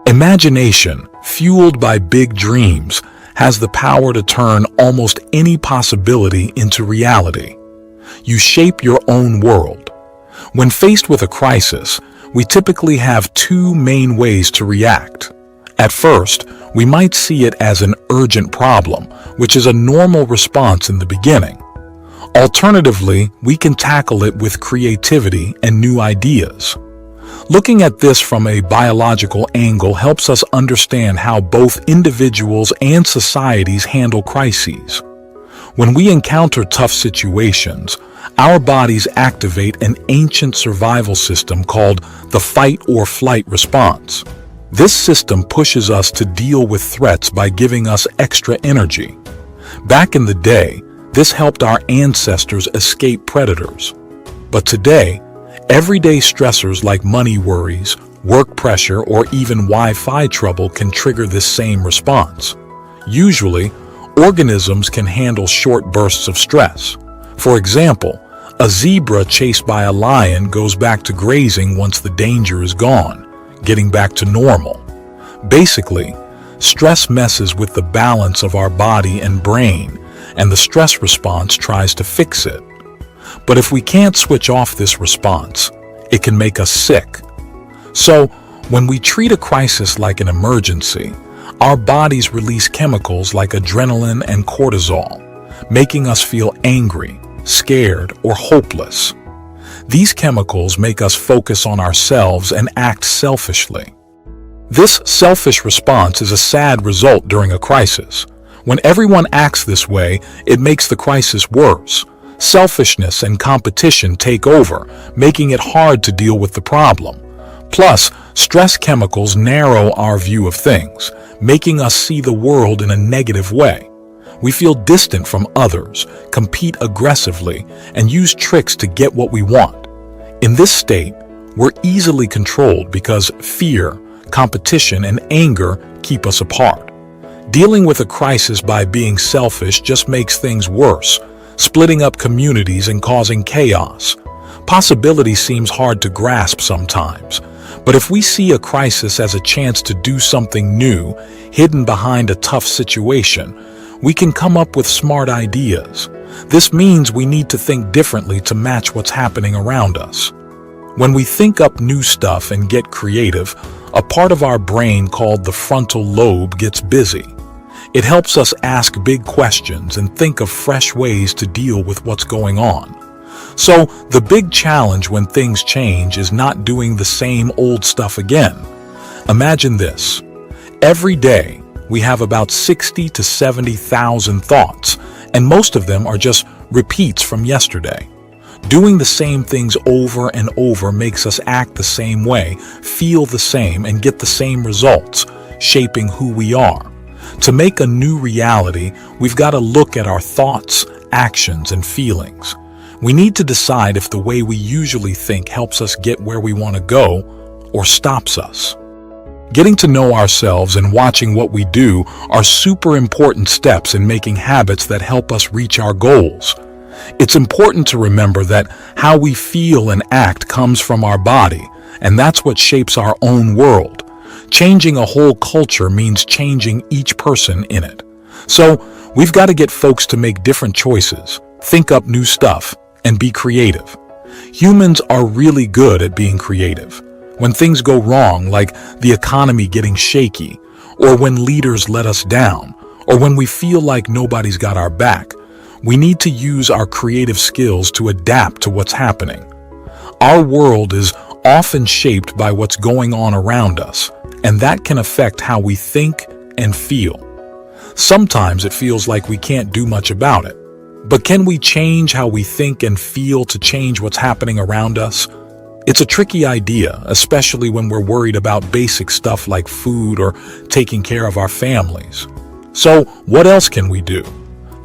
Imagination, fueled by big dreams, has the power to turn almost any possibility into reality. You shape your own world. When faced with a crisis, we typically have two main ways to react. At first, we might see it as an urgent problem, which is a normal response in the beginning. Alternatively, we can tackle it with creativity and new ideas. Looking at this from a biological angle helps us understand how both individuals and societies handle crises. When we encounter tough situations, our bodies activate an ancient survival system called the fight or flight response. This system pushes us to deal with threats by giving us extra energy. Back in the day, this helped our ancestors escape predators. But today, everyday stressors like money worries, work pressure, or even Wi-Fi trouble can trigger this same response. Usually, organisms can handle short bursts of stress. For example, a zebra chased by a lion goes back to grazing once the danger is gone, getting back to normal. Basically, stress messes with the balance of our body and brain, and the stress response tries to fix it. But if we can't switch off this response, it can make us sick. So, when we treat a crisis like an emergency, our bodies release chemicals like adrenaline and cortisol, making us feel angry, scared, or hopeless. These chemicals make us focus on ourselves and act selfishly. This selfish response is a sad result during a crisis. When everyone acts this way, it makes the crisis worse. Selfishness and competition take over, making it hard to deal with the problem. Plus, stress chemicals narrow our view of things, making us see the world in a negative way. We feel distant from others, compete aggressively, and use tricks to get what we want. In this state, we're easily controlled because fear, competition, and anger keep us apart. Dealing with a crisis by being selfish just makes things worse, splitting up communities and causing chaos. Possibility seems hard to grasp sometimes, but if we see a crisis as a chance to do something new, hidden behind a tough situation, we can come up with smart ideas. This means we need to think differently to match what's happening around us. When we think up new stuff and get creative, a part of our brain called the frontal lobe gets busy. It helps us ask big questions and think of fresh ways to deal with what's going on. So, the big challenge when things change is not doing the same old stuff again. Imagine this. Every day, we have about 60 to 70,000 thoughts, and most of them are just repeats from yesterday. Doing the same things over and over makes us act the same way, feel the same, and get the same results, shaping who we are. To make a new reality, we've got to look at our thoughts, actions, and feelings. We need to decide if the way we usually think helps us get where we want to go or stops us. Getting to know ourselves and watching what we do are super important steps in making habits that help us reach our goals. It's important to remember that how we feel and act comes from our body, and that's what shapes our own world. Changing a whole culture means changing each person in it. So, we've got to get folks to make different choices, think up new stuff, and be creative. Humans are really good at being creative. When things go wrong, like the economy getting shaky, or when leaders let us down, or when we feel like nobody's got our back, we need to use our creative skills to adapt to what's happening. Our world is often shaped by what's going on around us, and that can affect how we think and feel. Sometimes it feels like we can't do much about it. But can we change how we think and feel to change what's happening around us? It's a tricky idea, especially when we're worried about basic stuff like food or taking care of our families. So, what else can we do?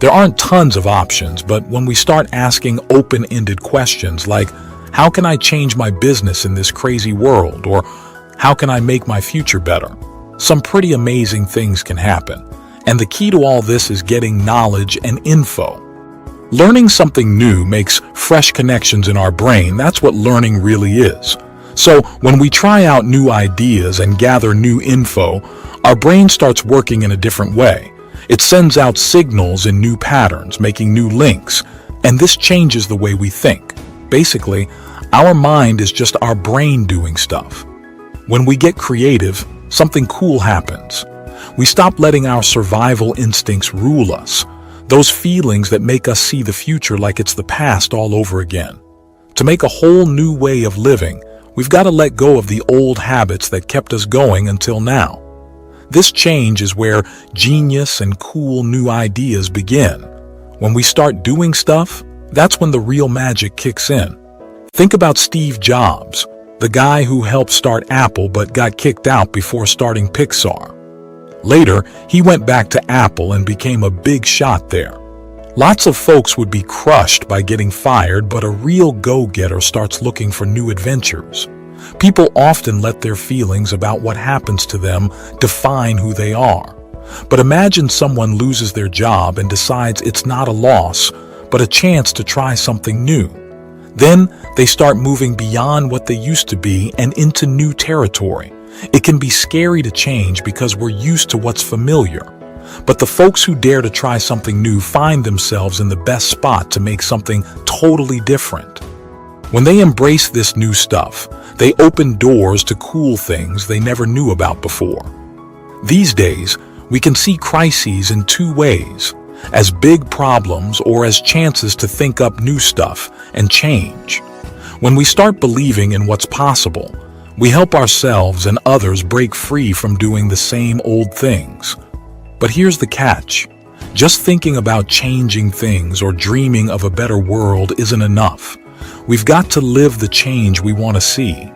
There aren't tons of options, but when we start asking open-ended questions like, how can I change my business in this crazy world? Or how can I make my future better? Some pretty amazing things can happen. And the key to all this is getting knowledge and info. Learning something new makes fresh connections in our brain. That's what learning really is. So when we try out new ideas and gather new info, our brain starts working in a different way. It sends out signals in new patterns, making new links, and this changes the way we think. Basically, our mind is just our brain doing stuff. When we get creative, something cool happens. We stop letting our survival instincts rule us, those feelings that make us see the future like it's the past all over again. To make a whole new way of living, we've got to let go of the old habits that kept us going until now. This change is where genius and cool new ideas begin. When we start doing stuff, that's when the real magic kicks in. Think about Steve Jobs, the guy who helped start Apple but got kicked out before starting Pixar. Later, he went back to Apple and became a big shot there. Lots of folks would be crushed by getting fired, but a real go-getter starts looking for new adventures. People often let their feelings about what happens to them define who they are. But imagine someone loses their job and decides it's not a loss, but a chance to try something new. Then they start moving beyond what they used to be and into new territory. It can be scary to change because we're used to what's familiar. But the folks who dare to try something new find themselves in the best spot to make something totally different. When they embrace this new stuff, they open doors to cool things they never knew about before. These days, we can see crises in two ways: as big problems or as chances to think up new stuff and change. When we start believing in what's possible, we help ourselves and others break free from doing the same old things. But here's the catch. Just thinking about changing things or dreaming of a better world isn't enough. We've got to live the change we want to see.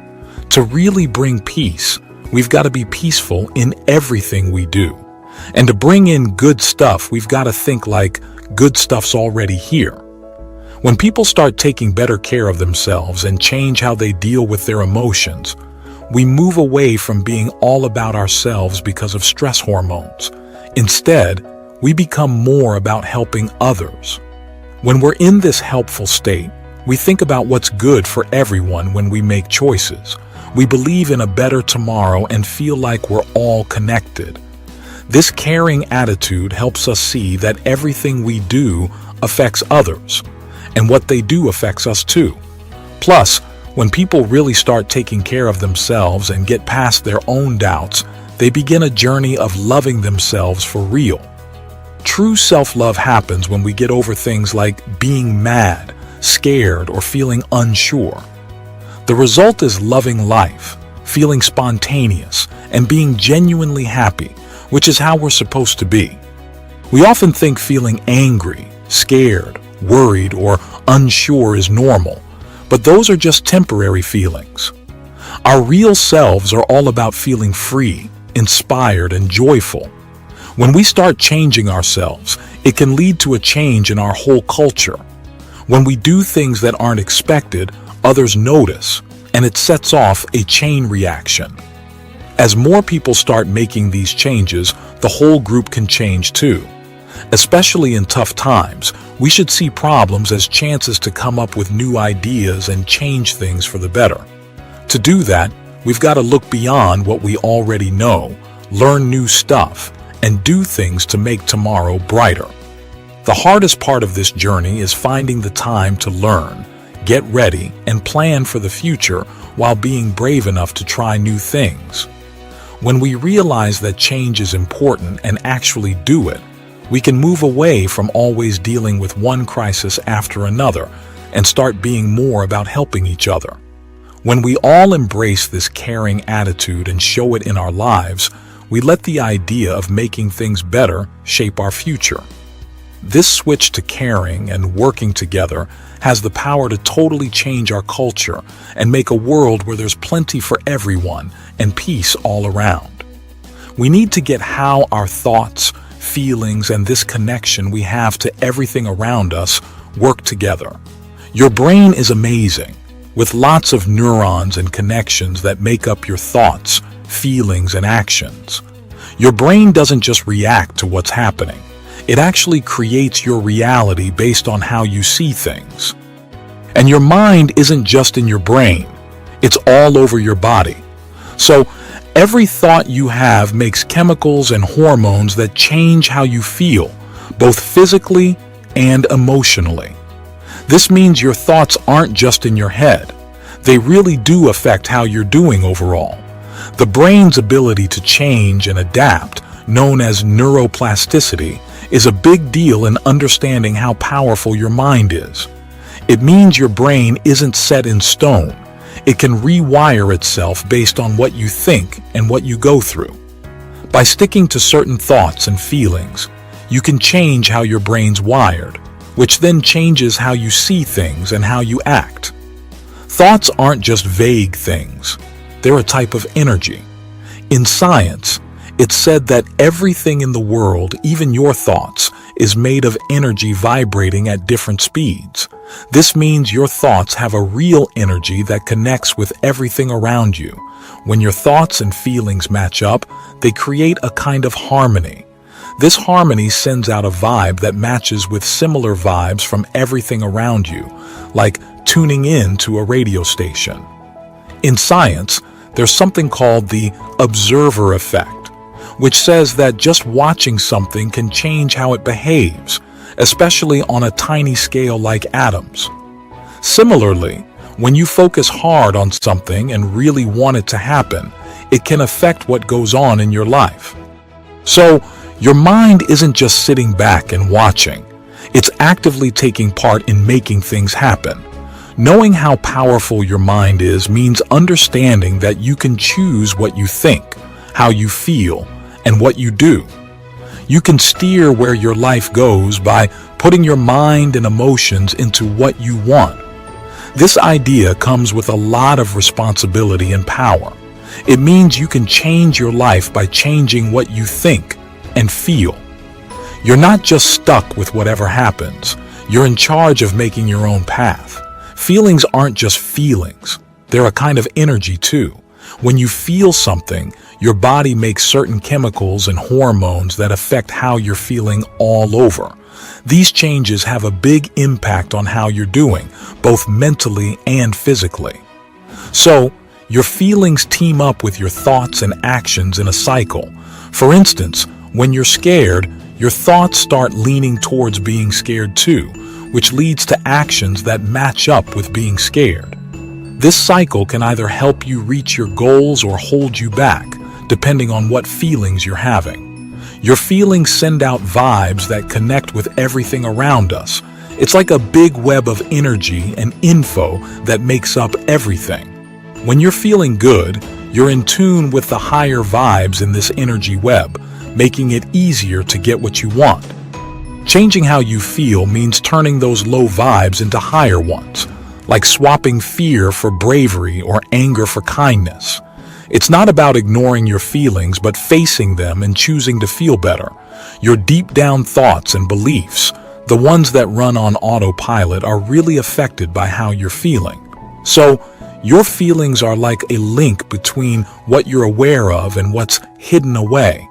To really bring peace, we've got to be peaceful in everything we do. And to bring in good stuff, we've got to think like good stuff's already here. When people start taking better care of themselves and change how they deal with their emotions, we move away from being all about ourselves because of stress hormones. Instead, we become more about helping others. When we're in this helpful state, we think about what's good for everyone when we make choices. We believe in a better tomorrow and feel like we're all connected. This caring attitude helps us see that everything we do affects others, and what they do affects us too. Plus, when people really start taking care of themselves and get past their own doubts, they begin a journey of loving themselves for real. True self-love happens when we get over things like being mad, scared, or feeling unsure. The result is loving life, feeling spontaneous, and being genuinely happy, which is how we're supposed to be. We often think feeling angry, scared, worried, or unsure is normal, but those are just temporary feelings. Our real selves are all about feeling free, inspired, and joyful. When we start changing ourselves, it can lead to a change in our whole culture. When we do things that aren't expected, others notice, and it sets off a chain reaction. As more people start making these changes, the whole group can change too. Especially in tough times, we should see problems as chances to come up with new ideas and change things for the better. To do that, we've got to look beyond what we already know, learn new stuff, and do things to make tomorrow brighter. The hardest part of this journey is finding the time to learn, get ready, and plan for the future while being brave enough to try new things. When we realize that change is important and actually do it, we can move away from always dealing with one crisis after another and start being more about helping each other. When we all embrace this caring attitude and show it in our lives, we let the idea of making things better shape our future. This switch to caring and working together has the power to totally change our culture and make a world where there's plenty for everyone and peace all around. We need to get how our thoughts, feelings, and this connection we have to everything around us work together. Your brain is amazing, with lots of neurons and connections that make up your thoughts, feelings, and actions. Your brain doesn't just react to what's happening. It actually creates your reality based on how you see things. And your mind isn't just in your brain. It's all over your body. So, every thought you have makes chemicals and hormones that change how you feel, both physically and emotionally. This means your thoughts aren't just in your head. They really do affect how you're doing overall. The brain's ability to change and adapt, known as neuroplasticity, is a big deal in understanding how powerful your mind is. It means your brain isn't set in stone. It can rewire itself based on what you think and what you go through. By sticking to certain thoughts and feelings, you can change how your brain's wired, which then changes how you see things and how you act. Thoughts aren't just vague things. They're a type of energy. In science, it's said that everything in the world, even your thoughts, is made of energy vibrating at different speeds. This means your thoughts have a real energy that connects with everything around you. When your thoughts and feelings match up, they create a kind of harmony. This harmony sends out a vibe that matches with similar vibes from everything around you, like tuning in to a radio station. In science, there's something called the observer effect, which says that just watching something can change how it behaves, especially on a tiny scale like atoms. Similarly, when you focus hard on something and really want it to happen, it can affect what goes on in your life. So, your mind isn't just sitting back and watching. It's actively taking part in making things happen. Knowing how powerful your mind is means understanding that you can choose what you think, how you feel, and what you do. You can steer where your life goes by putting your mind and emotions into what you want. This idea comes with a lot of responsibility and power. It means you can change your life by changing what you think and feel. You're not just stuck with whatever happens. You're in charge of making your own path. Feelings aren't just feelings. They're a kind of energy too. When you feel something, your body makes certain chemicals and hormones that affect how you're feeling all over. These changes have a big impact on how you're doing, both mentally and physically. So, your feelings team up with your thoughts and actions in a cycle. For instance, when you're scared, your thoughts start leaning towards being scared too, which leads to actions that match up with being scared. This cycle can either help you reach your goals or hold you back, depending on what feelings you're having. Your feelings send out vibes that connect with everything around us. It's like a big web of energy and info that makes up everything. When you're feeling good, you're in tune with the higher vibes in this energy web, making it easier to get what you want. Changing how you feel means turning those low vibes into higher ones, like swapping fear for bravery or anger for kindness. It's not about ignoring your feelings, but facing them and choosing to feel better. Your deep down thoughts and beliefs, the ones that run on autopilot, are really affected by how you're feeling. So, your feelings are like a link between what you're aware of and what's hidden away.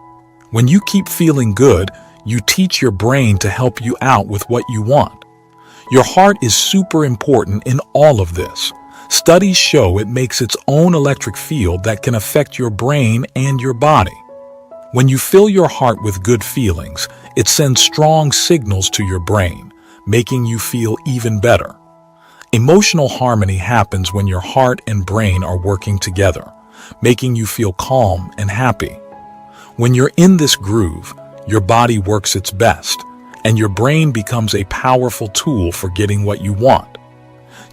When you keep feeling good, you teach your brain to help you out with what you want. Your heart is super important in all of this. Studies show it makes its own electric field that can affect your brain and your body. When you fill your heart with good feelings, it sends strong signals to your brain, making you feel even better. Emotional harmony happens when your heart and brain are working together, making you feel calm and happy. When you're in this groove, your body works its best, and your brain becomes a powerful tool for getting what you want.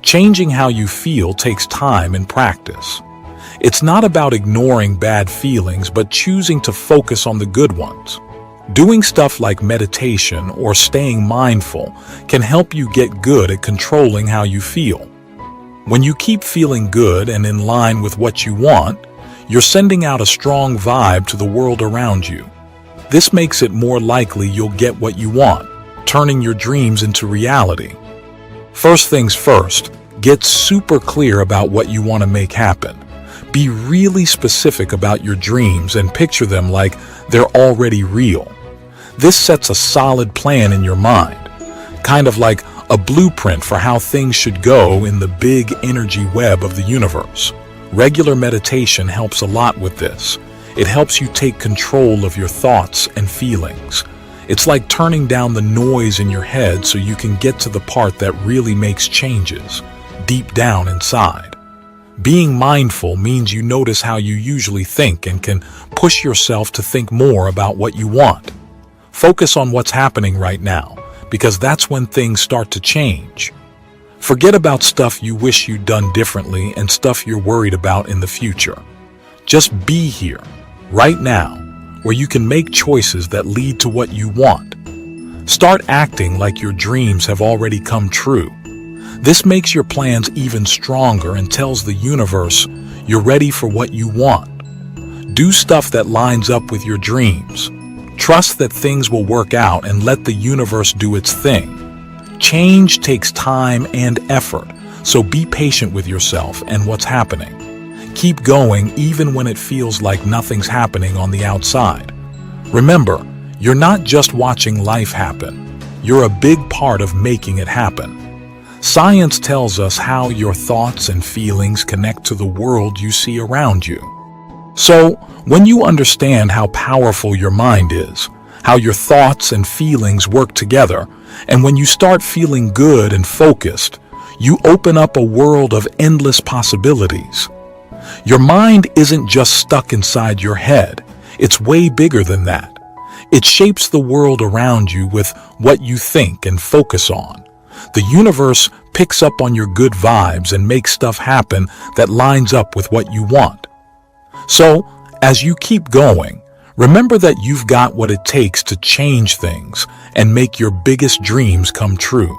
Changing how you feel takes time and practice. It's not about ignoring bad feelings, but choosing to focus on the good ones. Doing stuff like meditation or staying mindful can help you get good at controlling how you feel. When you keep feeling good and in line with what you want, you're sending out a strong vibe to the world around you. This makes it more likely you'll get what you want, turning your dreams into reality. First things first, get super clear about what you want to make happen. Be really specific about your dreams and picture them like they're already real. This sets a solid plan in your mind, kind of like a blueprint for how things should go in the big energy web of the universe. Regular meditation helps a lot with this. It helps you take control of your thoughts and feelings. It's like turning down the noise in your head so you can get to the part that really makes changes, deep down inside. Being mindful means you notice how you usually think and can push yourself to think more about what you want. Focus on what's happening right now, because that's when things start to change. Forget about stuff you wish you'd done differently and stuff you're worried about in the future. Just be here, right now, where you can make choices that lead to what you want. Start acting like your dreams have already come true. This makes your plans even stronger and tells the universe you're ready for what you want. Do stuff that lines up with your dreams. Trust that things will work out and let the universe do its thing. Change takes time and effort, so be patient with yourself and what's happening. Keep going even when it feels like nothing's happening on the outside. Remember, you're not just watching life happen. You're a big part of making it happen. Science tells us how your thoughts and feelings connect to the world you see around you. So, when you understand how powerful your mind is, how your thoughts and feelings work together, and when you start feeling good and focused, you open up a world of endless possibilities. Your mind isn't just stuck inside your head. It's way bigger than that. It shapes the world around you with what you think and focus on. The universe picks up on your good vibes and makes stuff happen that lines up with what you want. So, as you keep going, remember that you've got what it takes to change things and make your biggest dreams come true.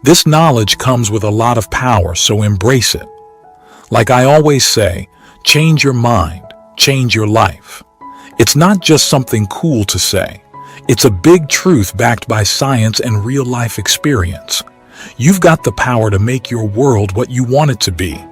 This knowledge comes with a lot of power, so embrace it. Like I always say, change your mind, change your life. It's not just something cool to say. It's a big truth backed by science and real-life experience. You've got the power to make your world what you want it to be.